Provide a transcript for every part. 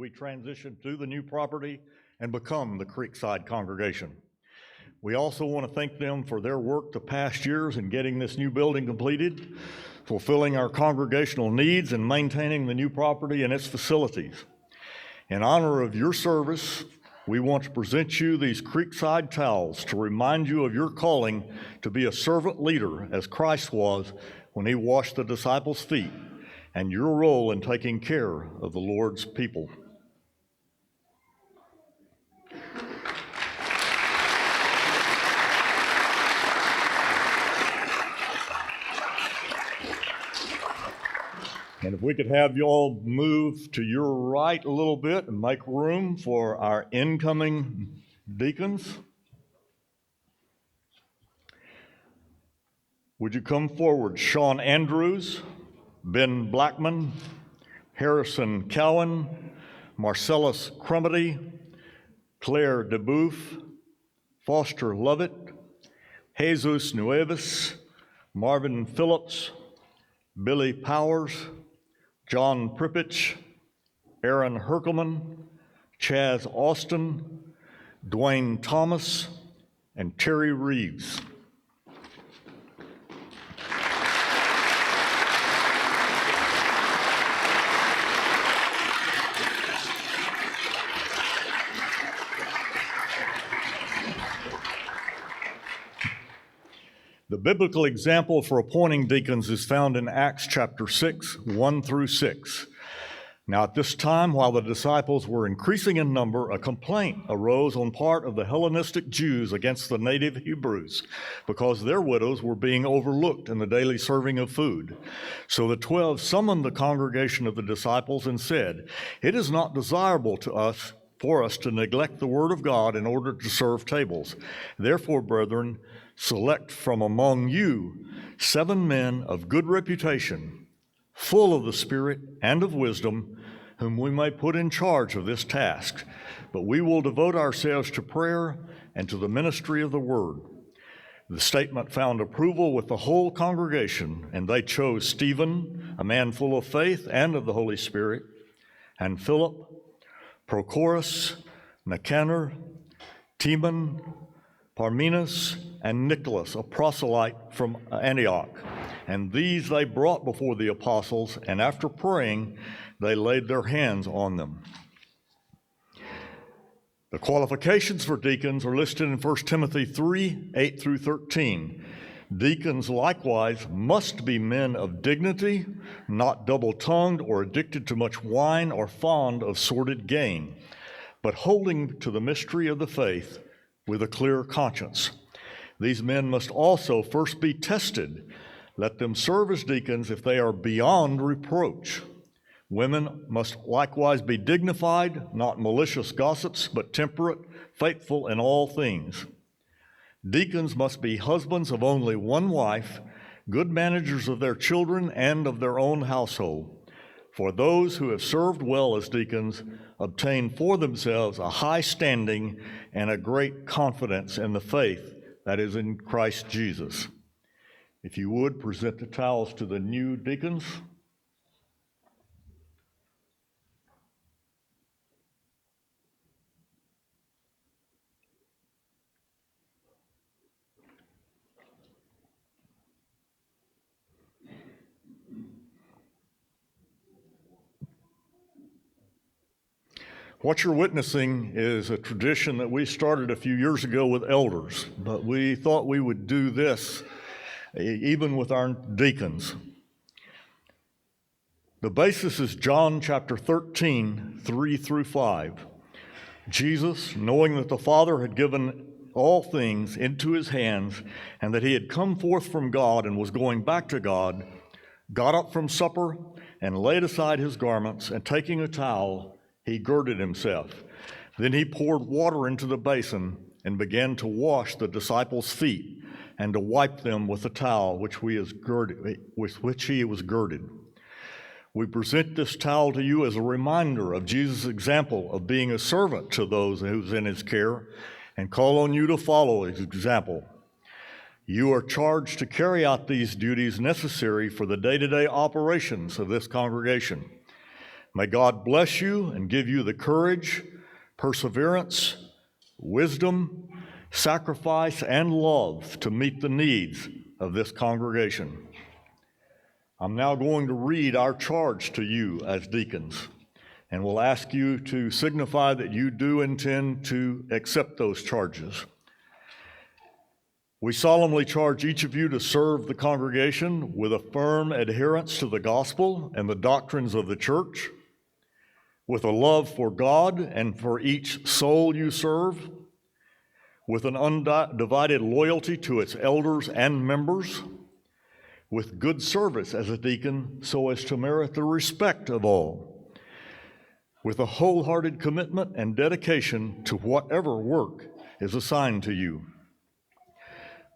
we transition to the new property and become the Creekside congregation. We also want to thank them for their work the past years in getting this new building completed, fulfilling our congregational needs, and maintaining the new property and its facilities. In honor of your service, we want to present you these Creekside towels to remind you of your calling to be a servant leader as Christ was when he washed the disciples' feet, and your role in taking care of the Lord's people. And if we could have you all move to your right a little bit and make room for our incoming deacons. Would you come forward? Sean Andrews, Ben Blackman, Harrison Cowan, Marcellus Crumity, Claire DeBoeuf, Foster Lovett, Jesus Nueves, Marvin Phillips, Billy Powers, John Pripich, Aaron Herkelman, Chaz Austin, Dwayne Thomas, and Terry Reeves. The biblical example for appointing deacons is found in Acts chapter 6, 1 through 6. Now at this time, while the disciples were increasing in number, a complaint arose on part of the Hellenistic Jews against the native Hebrews, because their widows were being overlooked in the daily serving of food. So the 12 summoned the congregation of the disciples and said, "It is not desirable for us to neglect the word of God in order to serve tables. Therefore, brethren, select from among you 7 men of good reputation, full of the Spirit and of wisdom, whom we may put in charge of this task. But we will devote ourselves to prayer and to the ministry of the word." The statement found approval with the whole congregation, and they chose Stephen, a man full of faith and of the Holy Spirit, and Philip, Prochorus, Nicanor, Timon, Parmenas, and Nicholas, a proselyte from Antioch. And these they brought before the apostles, and after praying, they laid their hands on them. The qualifications for deacons are listed in 1 Timothy 3, 8 through 13. Deacons likewise must be men of dignity, not double-tongued or addicted to much wine or fond of sordid gain, but holding to the mystery of the faith with a clear conscience. These men must also first be tested. Let them serve as deacons if they are beyond reproach. Women must likewise be dignified, not malicious gossips, but temperate, faithful in all things. Deacons must be husbands of only one wife, good managers of their children and of their own household. For those who have served well as deacons obtain for themselves a high standing and a great confidence in the faith that is in Christ Jesus. If you would, present the towels to the new deacons. What you're witnessing is a tradition that we started a few years ago with elders, but we thought we would do this even with our deacons. The basis is John chapter 13, 3 through 5. Jesus, knowing that the Father had given all things into his hands and that he had come forth from God and was going back to God, got up from supper and laid aside his garments, and taking a towel, he girded himself. Then he poured water into the basin and began to wash the disciples' feet and to wipe them with the towel with which he was girded. We present this towel to you as a reminder of Jesus' example of being a servant to those who's in his care, and call on you to follow his example. You are charged to carry out these duties necessary for the day-to-day operations of this congregation. May God bless you and give you the courage, perseverance, wisdom, sacrifice, and love to meet the needs of this congregation. I'm now going to read our charge to you as deacons, and will ask you to signify that you do intend to accept those charges. We solemnly charge each of you to serve the congregation with a firm adherence to the gospel and the doctrines of the church, with a love for God and for each soul you serve, with an undivided loyalty to its elders and members, with good service as a deacon so as to merit the respect of all, with a wholehearted commitment and dedication to whatever work is assigned to you,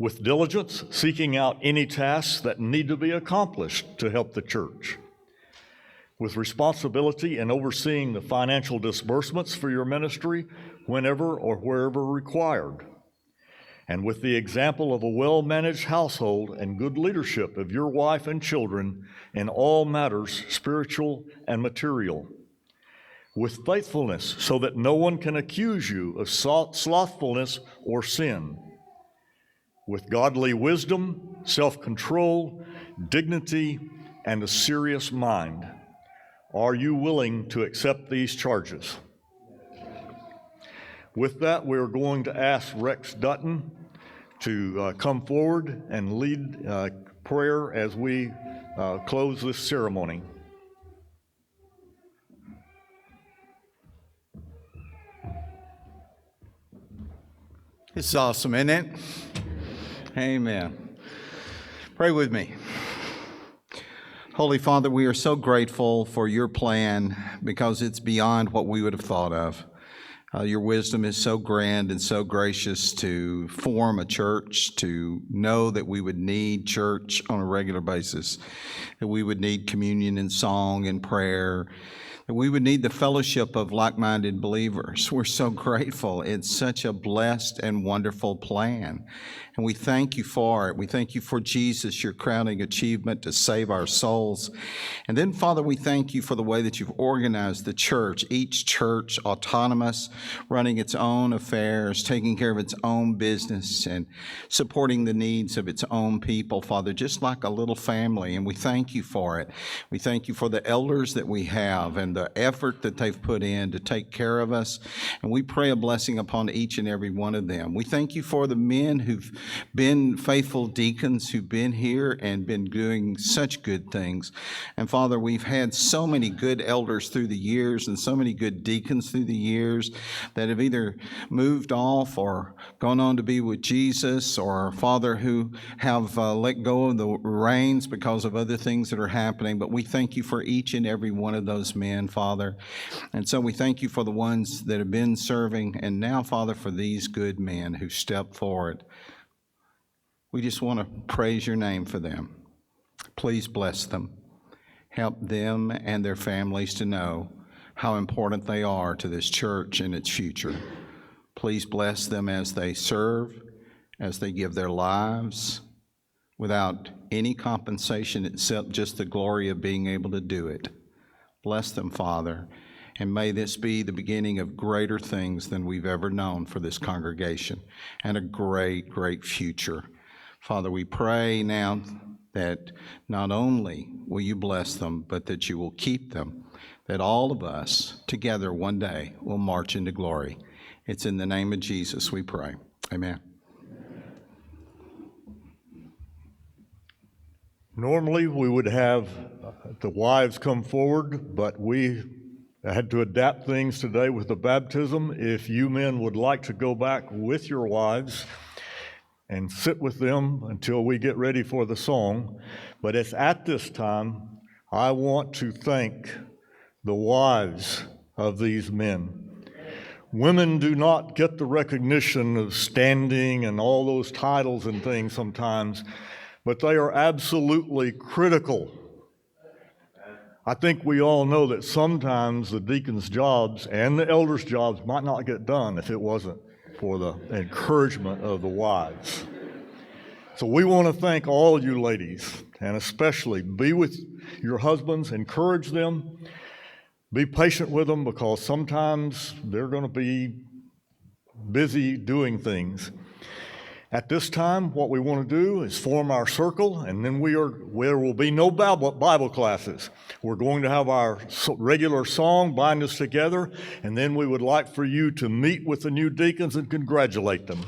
with diligence seeking out any tasks that need to be accomplished to help the church, with responsibility in overseeing the financial disbursements for your ministry whenever or wherever required, and with the example of a well-managed household and good leadership of your wife and children in all matters spiritual and material, with faithfulness so that no one can accuse you of slothfulness or sin, with godly wisdom, self-control, dignity, and a serious mind. Are you willing to accept these charges? With that, we're going to ask Rex Dutton to come forward and lead prayer as we close this ceremony. It's awesome, isn't it? Amen. Pray with me. Holy Father, we are so grateful for your plan because it's beyond what we would have thought of. Your wisdom is so grand and so gracious to form a church, to know that we would need church on a regular basis, that we would need communion and song and prayer, that we would need the fellowship of like-minded believers. We're so grateful. It's such a blessed and wonderful plan. And we thank you for it. We thank you for Jesus, your crowning achievement to save our souls. And then, Father, we thank you for the way that you've organized the church, each church autonomous, running its own affairs, taking care of its own business, and supporting the needs of its own people, Father, just like a little family. And we thank you for it. We thank you for the elders that we have and the effort that they've put in to take care of us. And we pray a blessing upon each and every one of them. We thank you for the men who've been faithful deacons who've been here and been doing such good things. And Father, we've had so many good elders through the years and so many good deacons through the years that have either moved off or gone on to be with Jesus, or Father, who have let go of the reins because of other things that are happening. But we thank you for each and every one of those men, Father. And so we thank you for the ones that have been serving, and now, Father, for these good men who stepped forward. We just want to praise your name for them. Please bless them. Help them and their families to know how important they are to this church and its future. Please bless them as they serve, as they give their lives without any compensation except just the glory of being able to do it. Bless them, Father, and may this be the beginning of greater things than we've ever known for this congregation, and a great, great future. Father, we pray now that not only will you bless them, but that you will keep them, that all of us together one day will march into glory. It's in the name of Jesus we pray. Amen. Normally, we would have the wives come forward, but we had to adapt things today with the baptism. If you men would like to go back with your wives and sit with them until we get ready for the song. But it's at this time I want to thank the wives of these men. Women do not get the recognition of standing and all those titles and things sometimes, but they are absolutely critical. I think we all know that sometimes the deacons' jobs and the elders' jobs might not get done if it wasn't for the encouragement of the wives. So we want to thank all you ladies, and especially be with your husbands, encourage them, Be patient with them because sometimes they're going to be busy doing things. At this time, what we want to do is form our circle, and then there will be no Bible classes. We're going to have our regular song, Bind Us Together, and then we would like for you to meet with the new deacons and congratulate them.